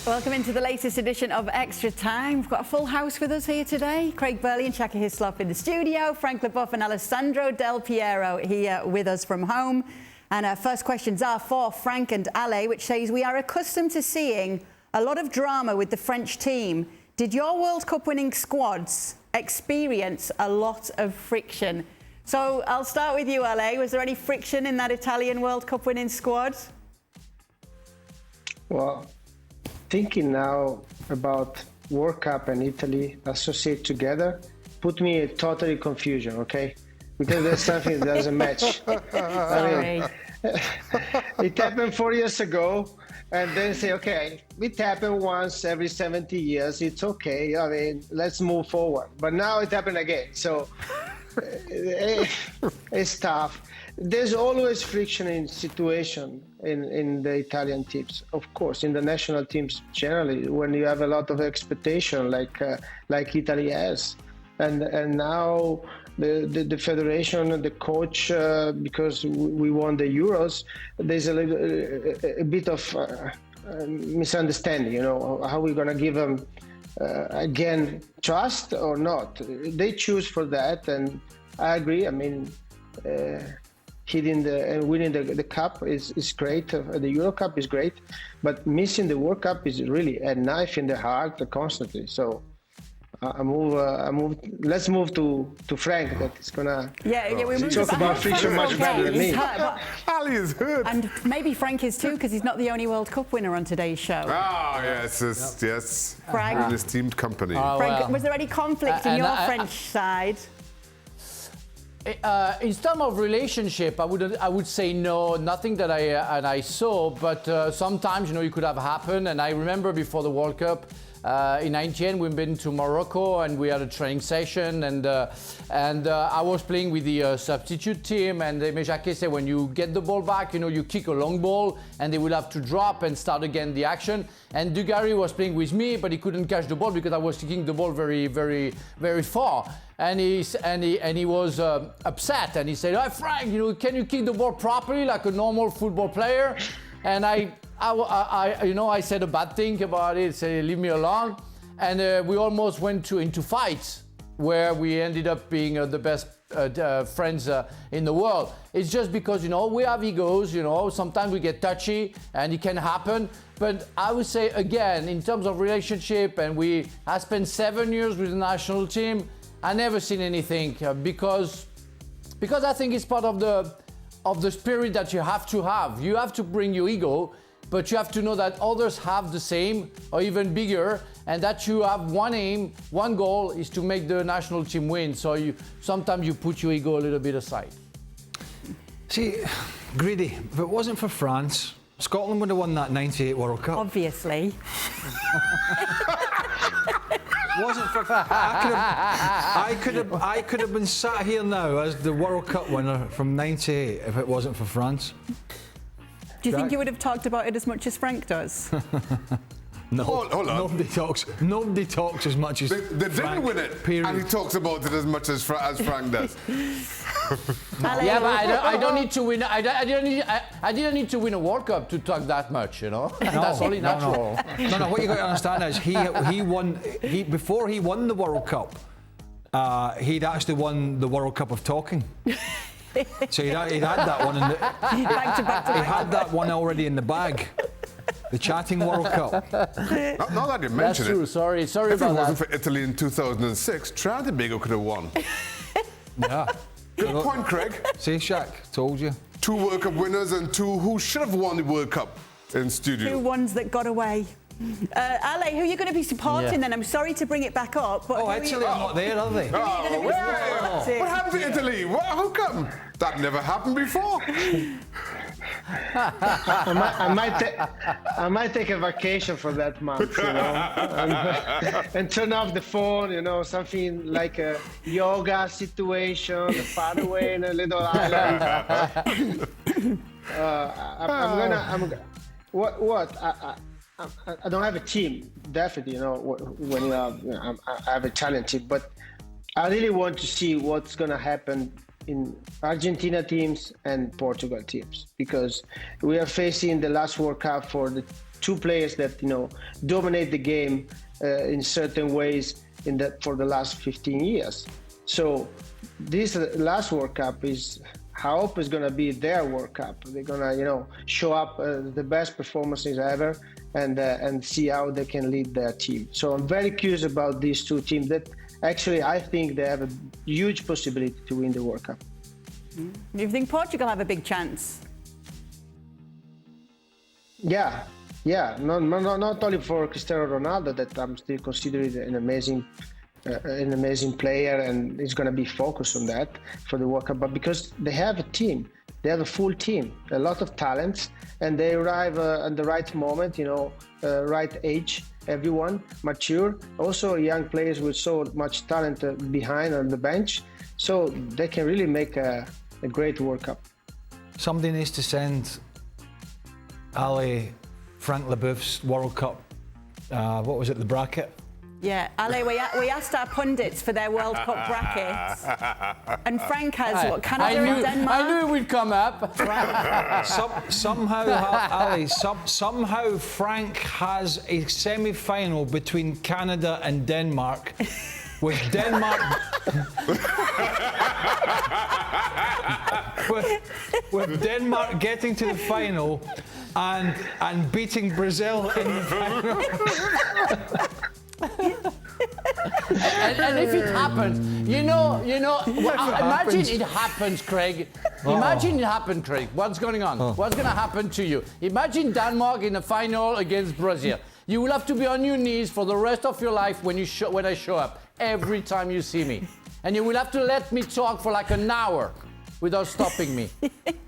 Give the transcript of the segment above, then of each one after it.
Welcome into the latest edition of Extra Time. We've got a full house with us here today. Craig Burley and Shaka Hislop in the studio. Frank Leboeuf and Alessandro del Piero here with us from home. And our first questions are for Frank and Ale, which says, we are accustomed to seeing a lot of drama with the French team. Did your World Cup winning squads experience a lot of friction? So I'll start with you, Ale. Was there any friction in that Italian World Cup winning squad? Well, thinking now about World Cup and Italy associated together put me in totally confusion, okay? Because there's something that doesn't match. Sorry. It happened 4 years ago, and then say, okay, it happened once every 70 years, it's okay, I mean, let's move forward. But now it happened again, so it's tough. There's always friction in situation in the Italian teams, of course, in the national teams generally, when you have a lot of expectation like Italy has. And now the federation, the coach, because we won the Euros, there's a bit of misunderstanding, you know, how we're going to give them, again, trust or not. They choose for that, and I agree. I mean, hitting and winning the cup is great. The Euro Cup is great, but missing the World Cup is really a knife in the heart constantly. So let's move to Frank. That is gonna we talk about friction much better than me. Ali is hurt. And maybe Frank is too, because he's not the only World Cup winner on today's show. Ah, yes. Frank. An esteemed company. Frank, was there any conflict in your French side? In terms of relationship, I would say no, nothing that I saw, but sometimes, you know, it could have happened. And I remember before the World Cup, in 98, we've been to Morocco and we had a training session, and I was playing with the substitute team, and Jacques said, when you get the ball back, you know, you kick a long ball and they will have to drop and start again the action. And Dugarry was playing with me, but he couldn't catch the ball because I was kicking the ball very, very, very far. And he was upset, and he said, "Oh, Frank, you know, can you kick the ball properly like a normal football player?" And I said a bad thing about it, said, "Leave me alone." And we almost went into fights where we ended up being the best friends in the world. It's just because, you know, we have egos, you know, sometimes we get touchy and it can happen. But I would say, again, in terms of relationship, and I spent 7 years with the national team, I never seen anything because I think it's part of the spirit that you have to have. You have to bring your ego, but you have to know that others have the same or even bigger, and that you have one aim, one goal is to make the national team win. So sometimes you put your ego a little bit aside. See, Greedy, if it wasn't for France, Scotland would have won that 98 World Cup. Obviously. Wasn't for I could have been sat here now as the World Cup winner from '98 if it wasn't for France. Do you think you would have talked about it as much as Frank does? No, hold on. Nobody talks as much as They didn't win it, period. And he talks about it as much as Frank does. Yeah, but I don't need to win. I didn't need to win a World Cup to talk that much, you know. That's only natural. No. What you got to understand is he won. Before he won the World Cup, he'd actually won the World Cup of talking. So he'd had that one. He had that one already in the bag. The chatting World Cup. Now that you mention it. That's true. Sorry if about that. If it wasn't for Italy in 2006, Trinidad and Tobago could have won. Yeah. Good point, Craig. See, Shaq, told you. 2 World Cup winners and 2 who should have won the World Cup in studio. 2 ones that got away. Ale, who are you going to be supporting then? I'm sorry to bring it back up, but Italy are not there, are they? What happened to Italy? How come? That never happened before. I might take a vacation for that month, you know, and turn off the phone, you know, something like a yoga situation, far away in a little island. I don't have a team, definitely, you know, when you have, you know, I have a talent team, but I really want to see what's going to happen in Argentina teams and Portugal teams, because we are facing the last World Cup for the two players that dominate the game in certain ways for the last 15 years. So this last World Cup I hope is going to be their World Cup. They're going to show up the best performances ever and see how they can lead their team. So I'm very curious about these two teams that actually I think they have a huge possibility to win the World Cup. Do you think Portugal have a big chance? Yeah. Not only for Cristiano Ronaldo, that I'm still considering an amazing player, and he's going to be focused on that for the World Cup, but because they have a team, they have a full team, a lot of talents, and they arrive at the right moment, right age, everyone mature, also young players with so much talent behind on the bench, so they can really make a great World Cup. Somebody needs to send Ali Frank Leboeuf's World Cup, what was it, the bracket? Yeah, Ale, we asked our pundits for their World Cup brackets, and Frank has what, Canada and Denmark? I knew it would come up. Somehow, Ali, somehow Frank has a semi-final between Canada and Denmark, with Denmark with Denmark getting to the final and beating Brazil in the final. And if it happens, imagine it happens, Craig. Imagine it happened, Craig. What's going on? What's going to happen to you? Imagine Denmark in the final against Brazil. You will have to be on your knees for the rest of your life when I show up, every time you see me. And you will have to let me talk for like an hour without stopping me.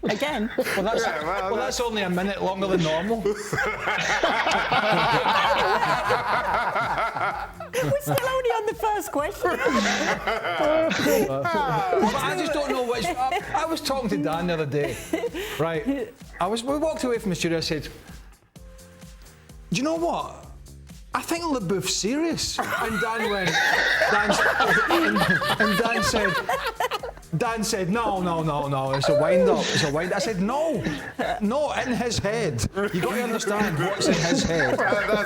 Again? Well, that's only a minute longer than normal. We're still only on the first question. I just don't know which. I was talking to Dan the other day, right? We walked away from the studio. I said, "Do you know what? I think Leboeuf's serious." And Dan went. Dan said, no, it's a wind-up. I said, no, in his head. You got to understand what's in his head.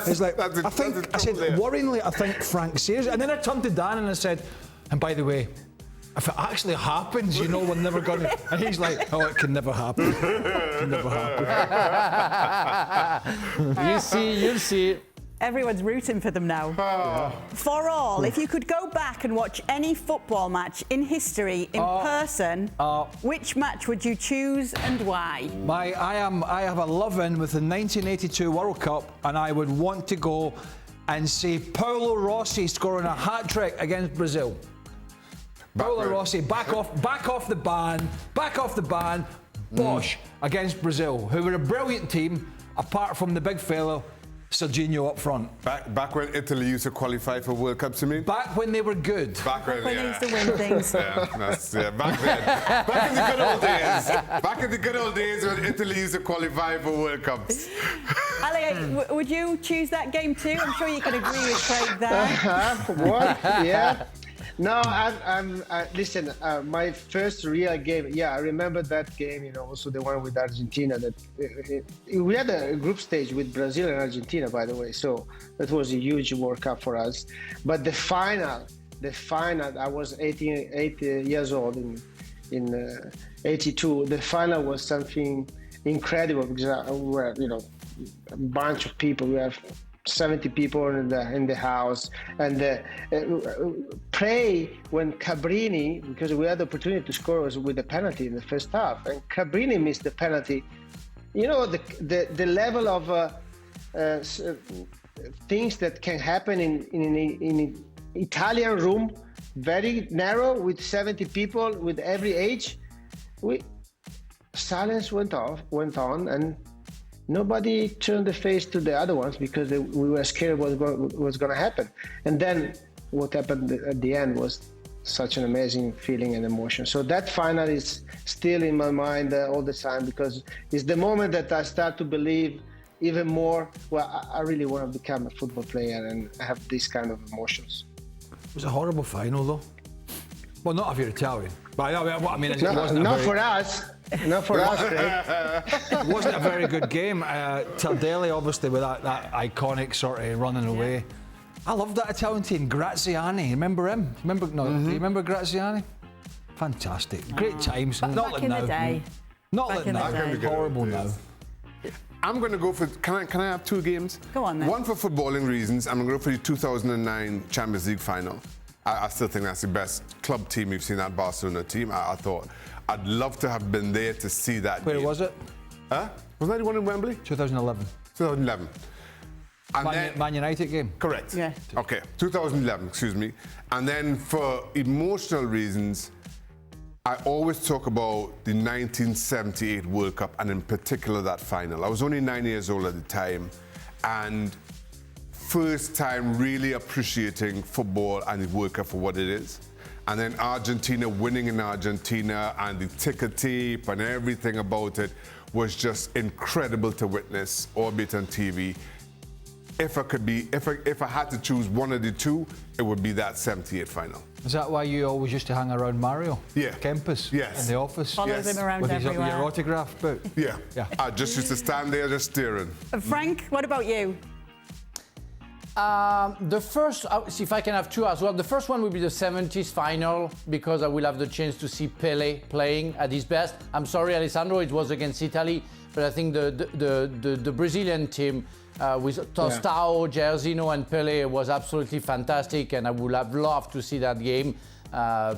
It's like, worryingly, I think Frank's serious. And then I turned to Dan and I said, and by the way, if it actually happens, we're never going to... And he's like, oh, it can never happen. It can never happen. You see. Everyone's rooting for them now. For all, if you could go back and watch any football match in history in person, which match would you choose and why? I have a love-in with the 1982 World Cup, and I would want to go and see Paolo Rossi scoring a hat-trick against Brazil. Paolo Rossi, back off the ban, Bosch against Brazil, who were a brilliant team, apart from the big fellow, Serginho up front. Back when Italy used to qualify for World Cups, you mean? Back when they were good. Back when they used to win things. Back then. Back in the good old days. Back in the good old days when Italy used to qualify for World Cups. Ale, would you choose that game too? I'm sure you can agree with Craig there. What? Yeah. No, listen, my first real game, I remember that game, also the one with Argentina. We had a group stage with Brazil and Argentina, by the way, so that was a huge World Cup for us. But the final, I was 8 years old in 82. The final was something incredible because we were, a bunch of people. We have 70 people in the house, and play when Cabrini, because we had the opportunity to score with a penalty in the first half, and Cabrini missed the penalty. The level of things that can happen in Italian room, very narrow with 70 people with every age. Silence went on, and nobody turned the face to the other ones because we were scared what was going to happen. And then what happened at the end was such an amazing feeling and emotion. So that final is still in my mind all the time, because it's the moment that I start to believe even more, I really want to become a football player and have these kind of emotions. It was a horrible final, though. Well, not if you're Italian. But what I mean is, it not wasn't for us. Not for us, Craig. It wasn't a very good game. Tardelli, obviously, with that iconic sort of running away. I love that Italian team. Graziani, remember him? Do you remember Graziani? Fantastic. Great times. Not back like in now. the day. Not Back like in the now. day. Horrible now. I'm going to go for. Can I have two games? Go on then. One for footballing reasons. I'm going to go for the 2009 Champions League final. I still think that's the best club team we've seen, that Barcelona team. I thought I'd love to have been there to see that Where game. was it? Huh? Wasn't that the one in Wembley? 2011. 2011. And Man United game? Correct. Yeah. Okay, 2011, excuse me. And then for emotional reasons, I always talk about the 1978 World Cup, and in particular that final. I was only 9 years old at the time, and first time really appreciating football and the World Cup for what it is. And then Argentina winning in Argentina, and the ticker tape and everything about it was just incredible to witness, albeit on TV. If I had to choose one of the two, it would be that 78 final. Is that why you always used to hang around Mario? Yeah. Kempis? Yes. In the office? Follows him around with everywhere. your autograph book? Yeah. Yeah. I just used to stand there just staring. Frank, what about you? The first, if I can have two as well, the first one will be the 70s final, because I will have the chance to see Pele playing at his best. I'm sorry, Alessandro, it was against Italy, but I think the Brazilian team with Tostão, Jairzinho and Pele was absolutely fantastic, and I would have loved to see that game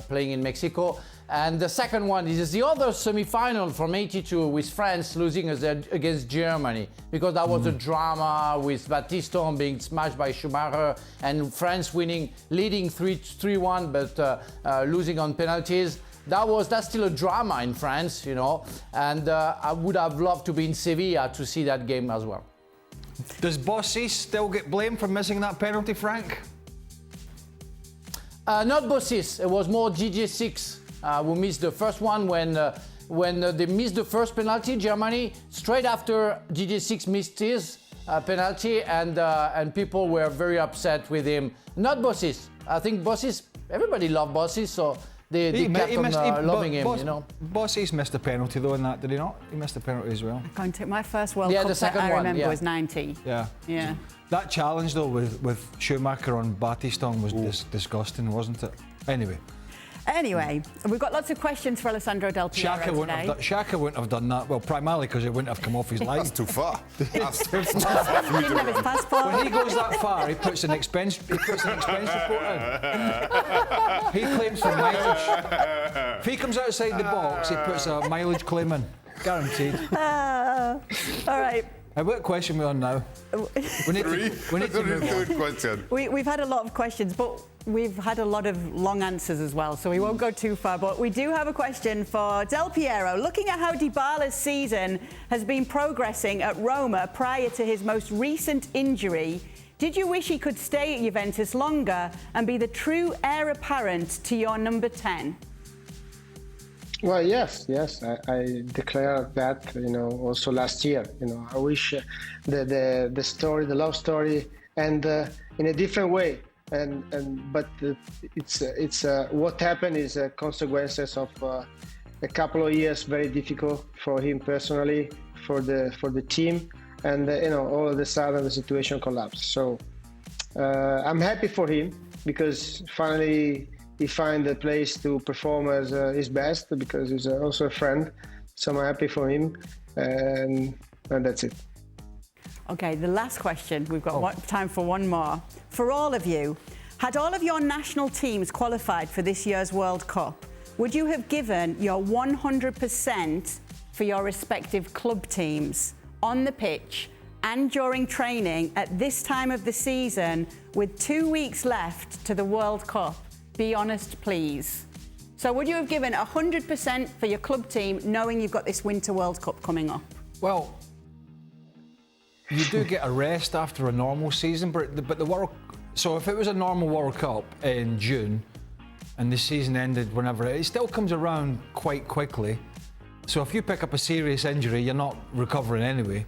playing in Mexico. And the second one is the other semi-final from '82 with France losing against Germany, because that was a drama with Battiston being smashed by Schumacher and France leading 3-1, but losing on penalties. That's still a drama in France, you know, and I would have loved to be in Sevilla to see that game as well. Does Bossis still get blamed for missing that penalty, Frank? Not Bossis, it was more DJ6 who missed the first one when they missed the first penalty, Germany, straight after DJ6 missed his penalty, and people were very upset with him. Not Bossis. I think Bossis, everybody loved Bossis, so they kept on loving him, you know. Bossis missed a penalty though in that, did he not? He missed a penalty as well. I took my first World Yeah, Cup the second that I one, remember yeah. was 90. Yeah. Yeah. That challenge though with Schumacher on Battiston was disgusting, wasn't it? Anyway, we've got lots of questions for Alessandro Del Piero today. Shaka wouldn't have done that. Well, primarily because it wouldn't have come off his line. That's too far. That's too He far for me to didn't have his run. passport. When he goes that far, he puts an expense report in. He claims for mileage. If he comes outside the box, he puts a mileage claim in. Guaranteed. All right. What question are we on now? We need to That's only the move on. third question. We've had a lot of questions, but we've had a lot of long answers as well, so we won't go too far. But we do have a question for Del Piero. Looking at how Dybala's season has been progressing at Roma prior to his most recent injury, did you wish he could stay at Juventus longer and be the true heir apparent to your number 10? Well, yes. I declared that, also last year. I wish the story, the love story, and in a different way. But it's what happened is consequences of a couple of years very difficult for him personally, for the team, and all of a sudden the situation collapsed. So I'm happy for him because finally he find a place to perform as his best, because he's also a friend. So I'm happy for him, and that's it. Okay, the last question. We've got time for one more. For all of you, had all of your national teams qualified for this year's World Cup, would you have given your 100% for your respective club teams on the pitch and during training at this time of the season with 2 weeks left to the World Cup? Be honest, please. So would you have given 100% for your club team knowing you've got this Winter World Cup coming up? Well, you do get a rest after a normal season, but the World. So if it was a normal World Cup in June, and the season ended whenever, it still comes around quite quickly. So if you pick up a serious injury, you're not recovering anyway.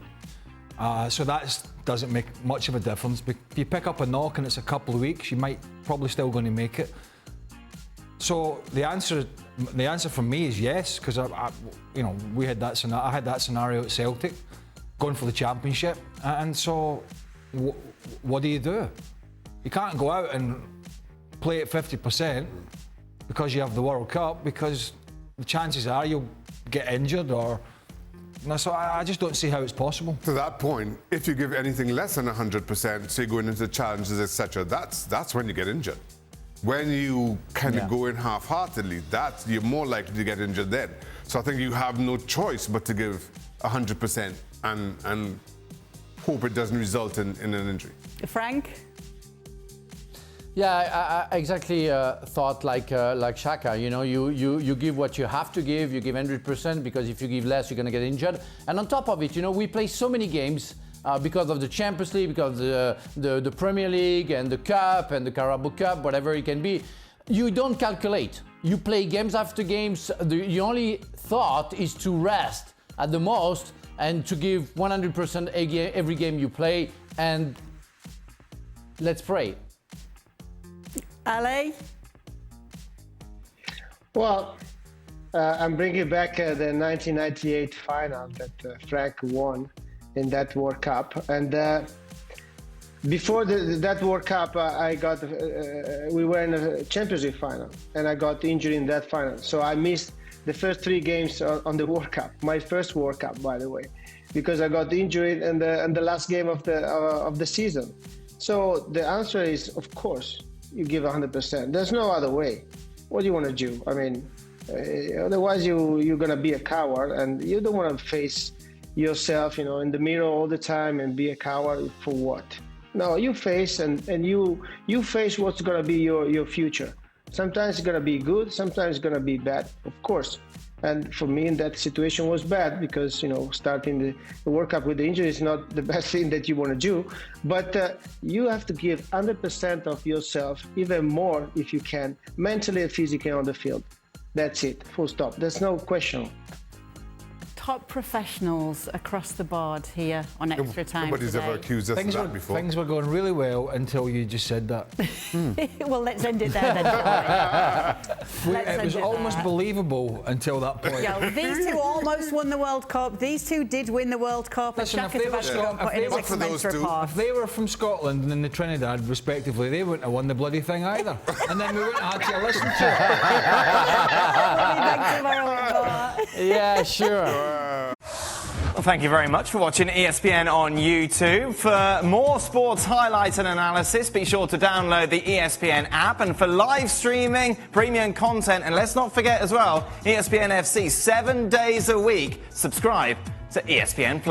So that doesn't make much of a difference. If you pick up a knock and it's a couple of weeks, you might probably still going to make it. So the answer for me is yes, because you know, we had that scenario. I had that scenario at Celtic, going for the championship, and so what do? You can't go out and play at 50% because you have the World Cup, because the chances are you'll get injured or. No, so I just don't see how it's possible. To that point, if you give anything less than 100%, say going into challenges, etc., that's when you get injured. When you kind of go in half-heartedly, you're more likely to get injured then. So I think you have no choice but to give 100% and hope it doesn't result in an injury. Frank? Yeah, I exactly thought like Shaka. You know, you give what you have to give. You give 100%, because if you give less, you're going to get injured. And on top of it, you know, we play so many games because of the Champions League, because of the Premier League and the Cup and the Carabao Cup, whatever it can be. You don't calculate. You play games after games. The only thought is to rest at the most and to give 100% every game you play. And let's pray. Ale? Well, I'm bringing back the 1998 final that Frank won in that World Cup. And before that World Cup, we were in a Champions League final, and I got injured in that final. So I missed the first 3 games on the World Cup, my first World Cup, by the way, because I got injured in the last game of the season. So the answer is, of course, you give 100%. There's no other way. What do you want to do? I mean, otherwise you're gonna be a coward, and you don't want to face yourself, you know, in the mirror all the time and be a coward for what? No, you face and you face what's gonna be your future. Sometimes it's gonna be good, sometimes it's gonna be bad, of course. And for me, in that situation was bad, because, you know, starting the World Cup with the injury is not the best thing that you want to do. But you have to give 100% of yourself, even more if you can, mentally and physically on the field. That's it, full stop. There's no question. Top professionals across the board here on Extra Time Nobody's today. ever accused us of that before. Things were going really well until you just said that. Well, let's end it there then. It was almost believable until that point. Yeah, these two almost won the World Cup. These two did win the World Cup. Listen, and Shaka's about to go and put in his expense report. If they were from Scotland and the Trinidad, respectively, they wouldn't have won the bloody thing either. And then we wouldn't have had to listen to it. We'll be back tomorrow with more. Yeah, sure. Well, thank you very much for watching ESPN on YouTube. For more sports highlights and analysis, be sure to download the ESPN app. And for live streaming, premium content, and let's not forget as well, ESPN FC 7 days a week. Subscribe to ESPN+.